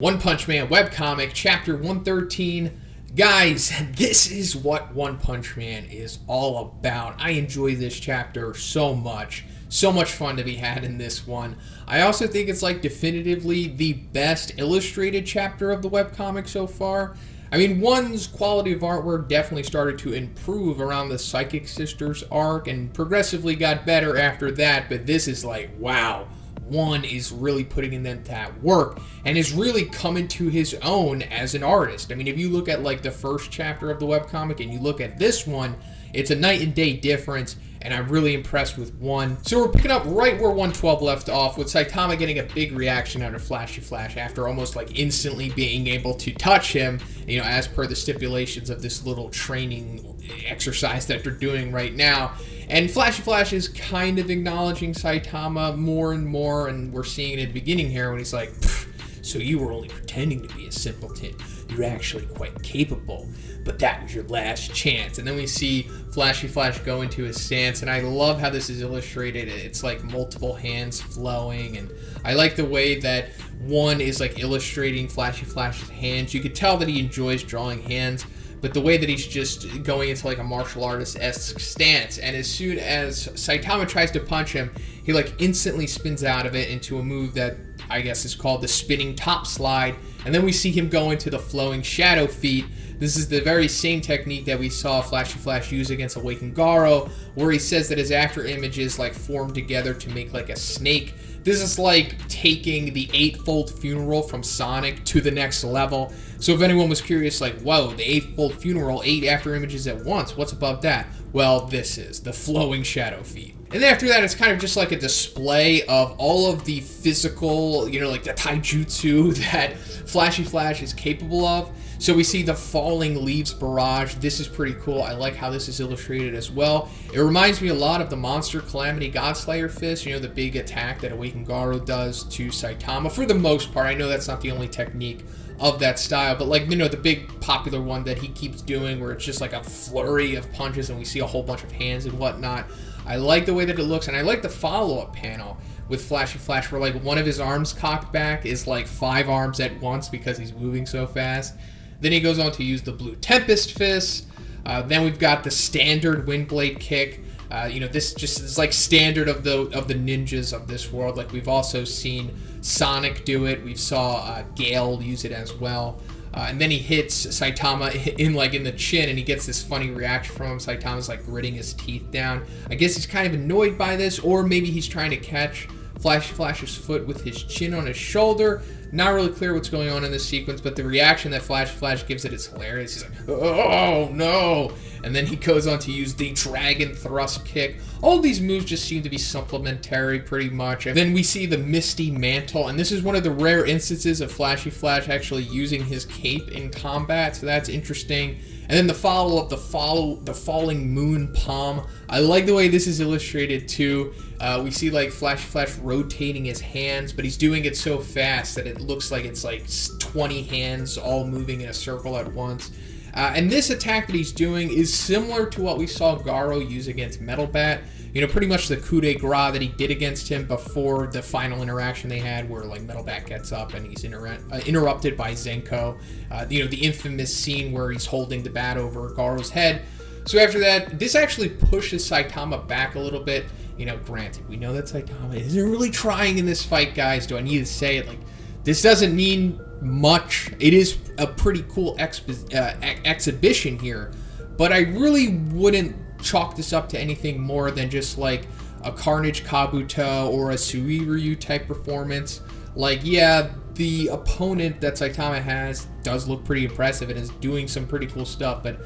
One Punch Man webcomic, chapter 113. Guys, this is what One Punch Man is all about. I enjoy this chapter so much. So much fun to be had in this one. I also think it's like definitively the best illustrated chapter of the webcomic so far. I mean, one's quality of artwork definitely started to improve around the Psychic Sisters arc and progressively got better after that, but this is like, wow. One is really putting in that work and is really coming to his own as an artist. I mean, if you look at like the first chapter of the webcomic and you look at this one, it's a night and day difference, and I'm really impressed with one. So we're picking up right where 112 left off, with Saitama getting a big reaction out of Flashy Flash after almost like instantly being able to touch him, you know, as per the stipulations of this little training exercise that they're doing right now. And Flashy Flash is kind of acknowledging Saitama more and more, and we're seeing it at the beginning here when he's like, so you were only pretending to be a simpleton. You're actually quite capable, but that was your last chance. And then we see Flashy Flash go into his stance, and I love how this is illustrated. It's like multiple hands flowing, and I like the way that one is like illustrating Flashy Flash's hands. You could tell that he enjoys drawing hands, but the way that he's just going into like a martial artist-esque stance, and as soon as Saitama tries to punch him, he like instantly spins out of it into a move that I guess is called the spinning top slide, and then we see him go into the flowing shadow feet. This is the very same technique that we saw Flashy Flash use against Awakened Garo, where he says that his after images like form together to make like a snake. This is like taking the Eightfold Funeral from Sonic to the next level. So if anyone was curious, like, whoa, the Eightfold Funeral, 8 after images at once, what's above that? Well, this is the flowing shadow feet. And then after that, it's kind of just like a display of all of the physical, you know, like the taijutsu that Flashy Flash is capable of. So we see the falling leaves barrage. This is pretty cool. I like how this is illustrated as well. It reminds me a lot of the Monster Calamity Godslayer Fist, you know, the big attack that Awakened Garo does to Saitama. For the most part, I know that's not the only technique of that style, but like, you know, the big popular one that he keeps doing where it's just like a flurry of punches and we see a whole bunch of hands and whatnot. I like the way that it looks, and I like the follow-up panel with Flashy Flash where like one of his arms cocked back is like 5 arms at once because he's moving so fast. Then he goes on to use the Blue Tempest Fist. Then we've got the standard Windblade Kick. You know, this just is like standard of the ninjas of this world. Like we've also seen Sonic do it. We saw Gale use it as well. And then he hits Saitama in the chin, and he gets this funny reaction from him. Saitama's like gritting his teeth down. I guess he's kind of annoyed by this, or maybe he's trying to catch Flashy Flash's foot with his chin on his shoulder. Not really clear what's going on in this sequence, but the reaction that Flashy Flash gives it is hilarious. He's like, oh no! And then he goes on to use the Dragon Thrust Kick. All these moves just seem to be supplementary pretty much. And then we see the Misty Mantle, and this is one of the rare instances of Flashy Flash actually using his cape in combat, so that's interesting. And then the follow-up, the Falling Moon Palm. I like the way this is illustrated too. We see like Flashy Flash rotating his hands, but he's doing it so fast that it looks like it's like 20 hands all moving in a circle at once. And this attack that he's doing is similar to what we saw Garo use against Metal Bat. You know, pretty much the coup de grace that he did against him before the final interaction they had where, like, Metal Bat gets up and he's interrupted by Zenko. You know, the infamous scene where he's holding the bat over Garo's head. So after that, this actually pushes Saitama back a little bit. You know, granted, we know that Saitama isn't really trying in this fight, guys. Do I need to say it? Like, this doesn't mean much. It is a pretty cool exhibition here, but I really wouldn't chalk this up to anything more than just like a Carnage Kabuto or a Suiryu type performance. Like, yeah, the opponent that Saitama has does look pretty impressive and is doing some pretty cool stuff, but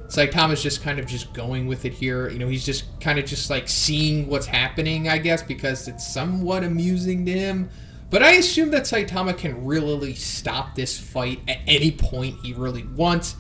Saitama's just kind of just going with it here. You know, he's just kind of just like seeing what's happening, I guess, because it's somewhat amusing to him. But I assume that Saitama can really stop this fight at any point he really wants.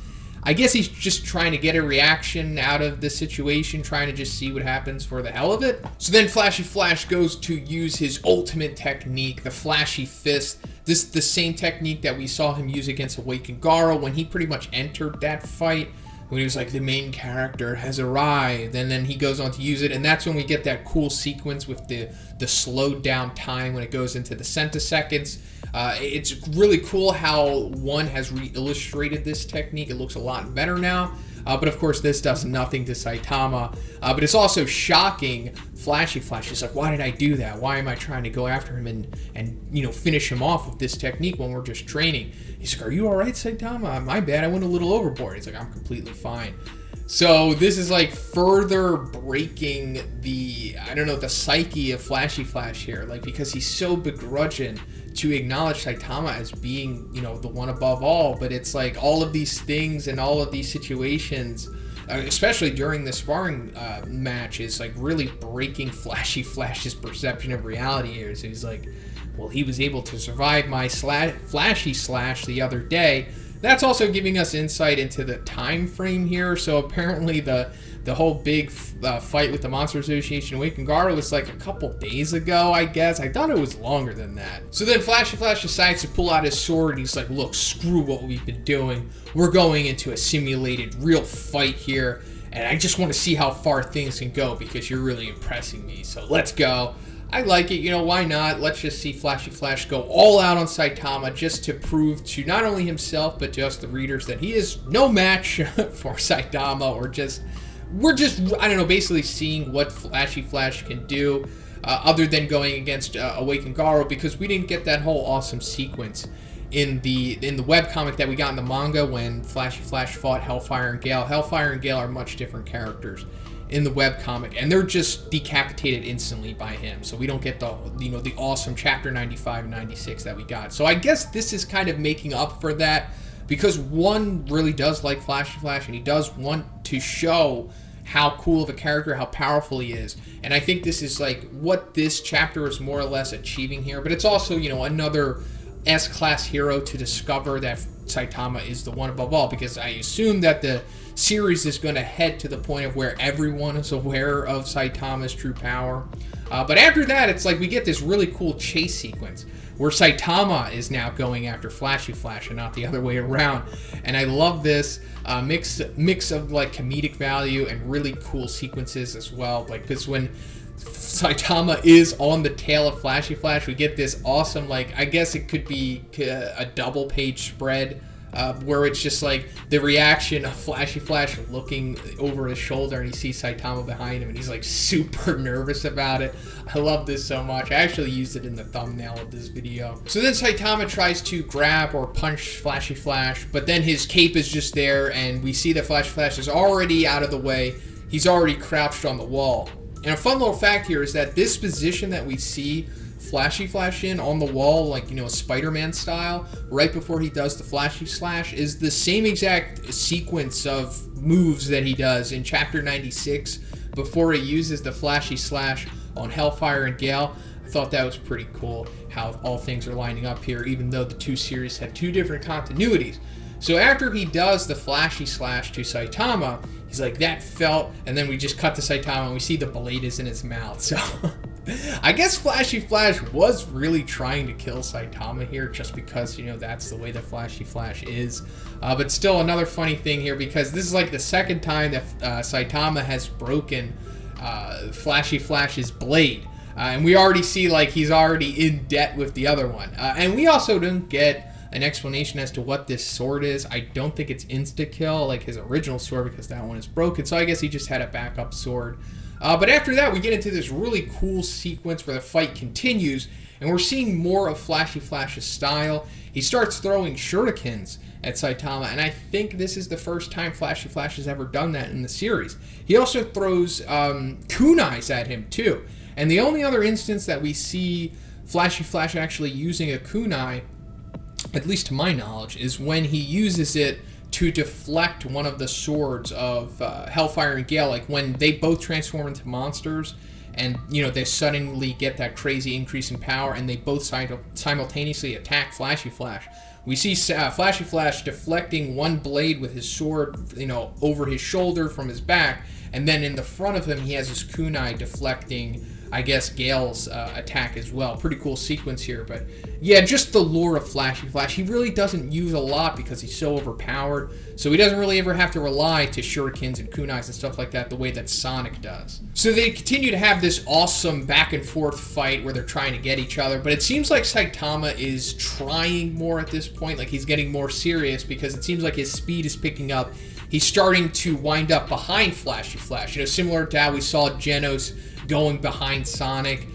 I guess he's just trying to get a reaction out of the situation, trying to just see what happens for the hell of it. So then Flashy Flash goes to use his ultimate technique, the Flashy Fist. This is the same technique that we saw him use against Awakened Garo when he pretty much entered that fight. When he was like, the main character has arrived, and then he goes on to use it, and that's when we get that cool sequence with the slowed down time when it goes into the centiseconds. It's really cool how one has re-illustrated this technique. It looks a lot better now. But of course, this does nothing to Saitama. But it's also shocking. Flashy Flash is like, why did I do that? Why am I trying to go after him and finish him off with this technique when we're just training? He's like, are you all right, Saitama? My bad, I went a little overboard. He's like, I'm completely fine. So this is like further breaking the psyche of Flashy Flash here, like, because he's so begrudging to acknowledge Saitama as being, the one above all. But it's like all of these things and all of these situations, especially during the sparring match, is like really breaking Flashy Flash's perception of reality here. So he's like, well, he was able to survive my Flashy Slash the other day. That's also giving us insight into the time frame here. So apparently the whole big fight with the Monster Association Awakened Guard was like a couple days ago, I guess. I thought it was longer than that. So then Flashy Flash decides to pull out his sword, and he's like, look, screw what we've been doing. We're going into a simulated real fight here, and I just want to see how far things can go because you're really impressing me. So let's go. I like it, why not? Let's just see Flashy Flash go all out on Saitama just to prove to not only himself but to us, the readers, that he is no match for Saitama, or we're just, basically seeing what Flashy Flash can do other than going against Awakened Garo, because we didn't get that whole awesome sequence in the webcomic that we got in the manga when Flashy Flash fought Hellfire and Gale. Hellfire and Gale are much different characters in the webcomic, and they're just decapitated instantly by him. So we don't get the awesome chapter 95 and 96 that we got. So I guess this is kind of making up for that, because one really does like Flashy Flash, and he does want to show how cool of a character, how powerful he is. And I think this is like what this chapter is more or less achieving here. But it's also, another S-class hero to discover that Saitama is the one above all, because I assume that the series is going to head to the point of where everyone is aware of Saitama's true power. But after that, it's like we get this really cool chase sequence where Saitama is now going after Flashy Flash and not the other way around. And I love this mix of like comedic value and really cool sequences as well. Like, because when Saitama is on the tail of Flashy Flash, we get this awesome, like, I guess it could be a double page spread where it's just like the reaction of Flashy Flash looking over his shoulder, and he sees Saitama behind him, and he's like super nervous about it. I love this so much. I actually used it in the thumbnail of this video. So then Saitama tries to grab or punch Flashy Flash, but then his cape is just there, and we see that Flashy Flash is already out of the way. He's already crouched on the wall. And a fun little fact here is that this position that we see Flashy Flash in on the wall, like, Spider-Man style, right before he does the Flashy Slash, is the same exact sequence of moves that he does in Chapter 96 before he uses the Flashy Slash on Hellfire and Gale. I thought that was pretty cool how all things are lining up here, even though the two series have two different continuities. So after he does the Flashy Slash to Saitama, he's like, that felt, and then we just cut to Saitama and we see the blade is in his mouth. So I guess Flashy Flash was really trying to kill Saitama here, just because, that's the way that Flashy Flash is. But still, another funny thing here, because this is like the second time that Saitama has broken Flashy Flash's blade. And we already see, like, he's already in debt with the other one. And we also didn't get an explanation as to what this sword is. I don't think it's insta-kill like his original sword, because that one is broken. So I guess he just had a backup sword. But after that, we get into this really cool sequence where the fight continues, and we're seeing more of Flashy Flash's style. He starts throwing shurikens at Saitama, and I think this is the first time Flashy Flash has ever done that in the series. He also throws kunais at him, too. And the only other instance that we see Flashy Flash actually using a kunai, at least to my knowledge, is when he uses it to deflect one of the swords of Hellfire and Gale, like when they both transform into monsters, and they suddenly get that crazy increase in power, and they both simultaneously attack Flashy Flash. We see Flashy Flash deflecting one blade with his sword, over his shoulder from his back, and then in the front of him he has his kunai deflecting, I guess, Gale's attack as well. Pretty cool sequence here, but yeah, just the lore of Flashy Flash. He really doesn't use a lot because he's so overpowered, so he doesn't really ever have to rely to shurikens and kunais and stuff like that the way that Sonic does. So they continue to have this awesome back and forth fight where they're trying to get each other, but it seems like Saitama is trying more at this point, like he's getting more serious because it seems like his speed is picking up. He's starting to wind up behind Flashy Flash, you know, similar to how we saw Genos going behind Sonic,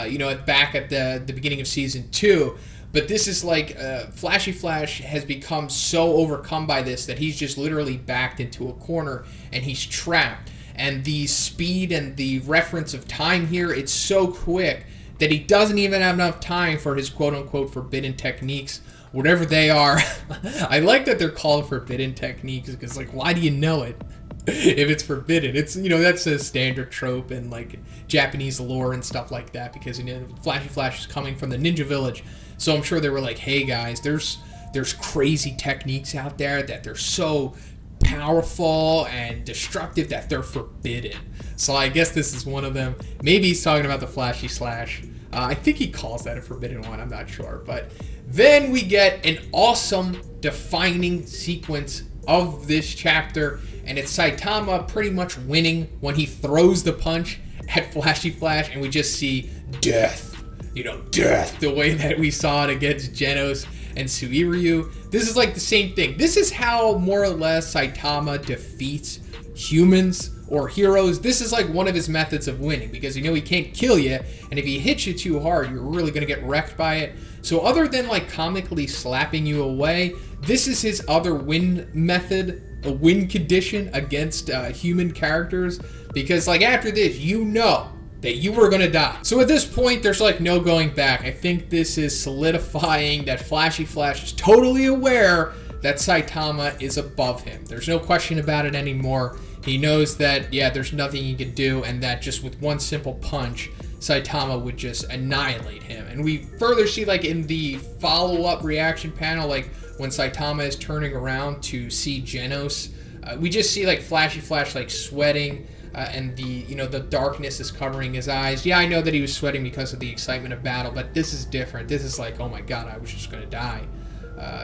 you know, back at the beginning of Season 2. But this is like, Flashy Flash has become so overcome by this that he's just literally backed into a corner and he's trapped. And the speed and the reference of time here, it's so quick that he doesn't even have enough time for his quote-unquote forbidden techniques, whatever they are. I like that they're called forbidden techniques because, like, why do you know it if it's forbidden? It's, you know, that's a standard trope in, like, Japanese lore and stuff like that because, you know, Flashy Flash is coming from the ninja village. So I'm sure they were like, hey, guys, there's crazy techniques out there that they're so powerful and destructive that they're forbidden. So I guess this is one of them. Maybe he's talking about the Flashy Slash. I think he calls that a forbidden one. I'm not sure. But then we get an awesome defining sequence of this chapter, and it's Saitama pretty much winning when he throws the punch at Flashy Flash, and we just see death. You know, death, the way that we saw it against Genos and Suiryu. This is like the same thing. This is how more or less Saitama defeats humans or heroes. This is like one of his methods of winning because, you know, he can't kill you, and if he hits you too hard, you're really going to get wrecked by it. So other than like comically slapping you away, this is his other win method, a win condition against human characters, because like after this, you know that you were gonna die. So at this point, there's like no going back. I think this is solidifying that Flashy Flash is totally aware that Saitama is above him. There's no question about it anymore. He knows that, yeah, there's nothing he can do, and that just with one simple punch, Saitama would just annihilate him. And we further see, like, in the follow-up reaction panel, like, when Saitama is turning around to see Genos, we just see, like, Flashy Flash, like, sweating, and the, you know, the darkness is covering his eyes. Yeah, I know that he was sweating because of the excitement of battle, but this is different. This is like, oh my god, I was just gonna die.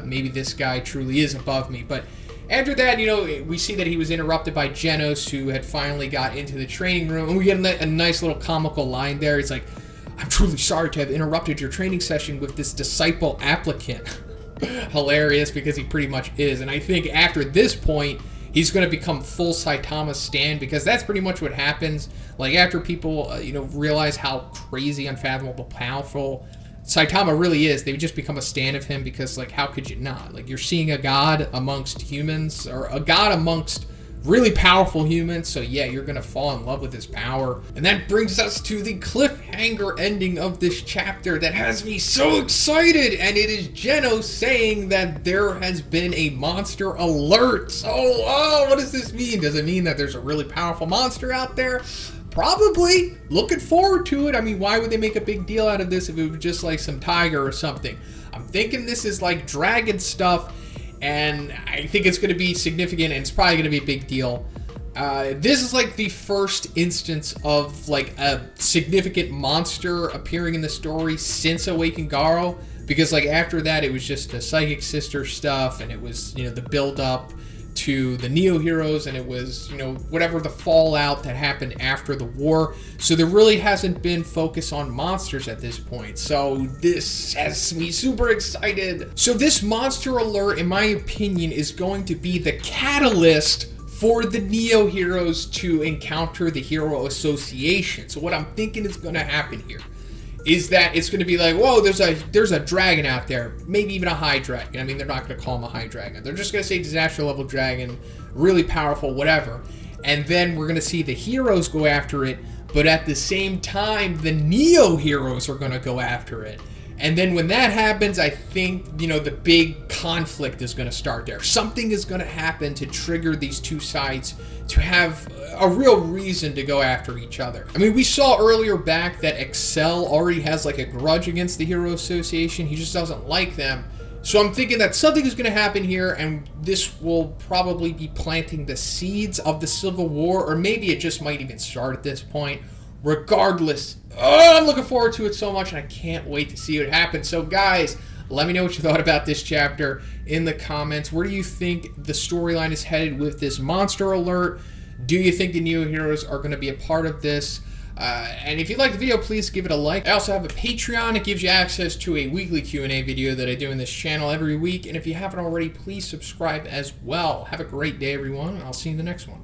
Maybe this guy truly is above me. But after that, you know, we see that he was interrupted by Genos, who had finally got into the training room, and we get a nice little comical line there. He's like, I'm truly sorry to have interrupted your training session with this disciple applicant. Hilarious, because he pretty much is. And I think after this point, he's going to become full Saitama stan, because that's pretty much what happens. Like, after people, you know, realize how crazy, unfathomable, powerful Saitama really is, they would just become a stan of him, because, like, how could you not? Like, you're seeing a god amongst humans, or a god amongst really powerful humans, so yeah, you're gonna fall in love with his power. And that brings us to the cliffhanger ending of this chapter that has me so excited, and it is Genos saying that there has been a monster alert. So, what does this mean? Does it mean that there's a really powerful monster out there? Probably. Looking forward to it. I mean, why would they make a big deal out of this if it was just like some tiger or something? I'm thinking this is like dragon stuff, and I think it's going to be significant, and it's probably going to be a big deal. This is like the first instance of like a significant monster appearing in the story since Awaken Garo, because like after that it was just the Psychic Sister stuff, and it was, you know, the build up to the Neo Heroes, and it was, you know, whatever the fallout that happened after the war. So there really hasn't been focus on monsters at this point. So this has me super excited. So this monster alert, in my opinion, is going to be the catalyst for the Neo Heroes to encounter the Hero Association. So what I'm thinking is going to happen here is that it's going to be like, whoa, there's a dragon out there, maybe even a high dragon. I mean, they're not going to call him a high dragon. They're just going to say disaster level dragon, really powerful, whatever. And then we're going to see the heroes go after it, but at the same time, the Neo Heroes are going to go after it. And then when that happens, I think, you know, the big conflict is going to start there. Something is going to happen to trigger these two sides to have a real reason to go after each other. I mean, we saw earlier back that Excel already has like a grudge against the Hero Association. He just doesn't like them. So I'm thinking that something is going to happen here, and this will probably be planting the seeds of the Civil War, or maybe it just might even start at this point. regardless, I'm looking forward to it so much, and I can't wait to see what happens. So, guys, let me know what you thought about this chapter in the comments. Where do you think the storyline is headed with this monster alert? Do you think the Neo Heroes are going to be a part of this? And if you like the video, please give it a like. I also have a Patreon. It gives you access to a weekly Q&A video that I do in this channel every week. And if you haven't already, please subscribe as well. Have a great day, everyone, and I'll see you in the next one.